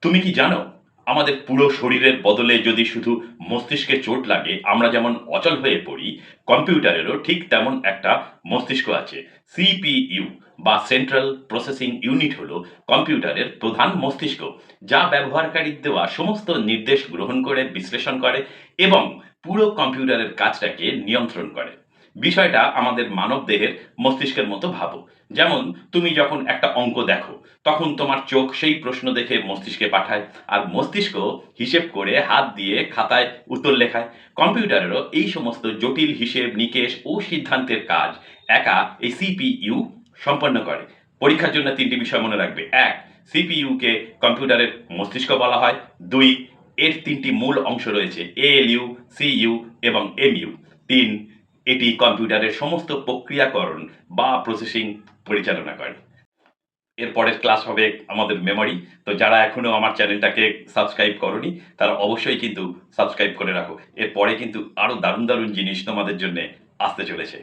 তুমি কি জানো আমাদের পুরো শরীরের বদলে যদি শুধু মস্তিষ্কে চোট লাগে আমরা যেমন অচল হয়ে পড়ি, কম্পিউটারেরও ঠিক তেমন একটা মস্তিষ্ক আছে। সিপিইউ বা সেন্ট্রাল প্রসেসিং ইউনিট হলো কম্পিউটারের প্রধান মস্তিষ্ক, যা ব্যবহারকারীর দেওয়া সমস্ত নির্দেশ গ্রহণ করে বিশ্লেষণ করে এবং পুরো কম্পিউটারের কাজটাকে নিয়ন্ত্রণ করে। বিষয়টা আমাদের মানব দেহের মস্তিষ্কের মতো ভাবো। যেমন তুমি যখন একটা অঙ্ক দেখো, তখন তোমার চোখ সেই প্রশ্ন দেখে মস্তিষ্কে পাঠায়, আর মস্তিষ্ক হিসেব করে হাত দিয়ে খাতায় উত্তর লেখায়। কম্পিউটারেরও এই সমস্ত জটিল হিসেব নিকেশ ও সিদ্ধান্তের কাজ একা এই সিপিইউ সম্পন্ন করে। পরীক্ষার জন্য তিনটি বিষয় মনে রাখবে: এক, সিপিইউকে কম্পিউটারের মস্তিষ্ক বলা হয়। দুই, এর তিনটি মূল অংশ রয়েছে: এএলইউ, সিইউ এবং এমইউ। তিন, এটি কম্পিউটারের সমস্ত প্রক্রিয়াকরণ বা প্রসেসিং পরিচালনা করে। এর পরের ক্লাস হবে আমাদের মেমোরি। তো যারা এখনো আমার চ্যানেলটাকে সাবস্ক্রাইব করোনি, তারা অবশ্যই কিন্তু সাবস্ক্রাইব করে রাখো। এরপরে কিন্তু আরো দারুণ দারুণ জিনিস তোমাদের জন্য আসতে চলেছে।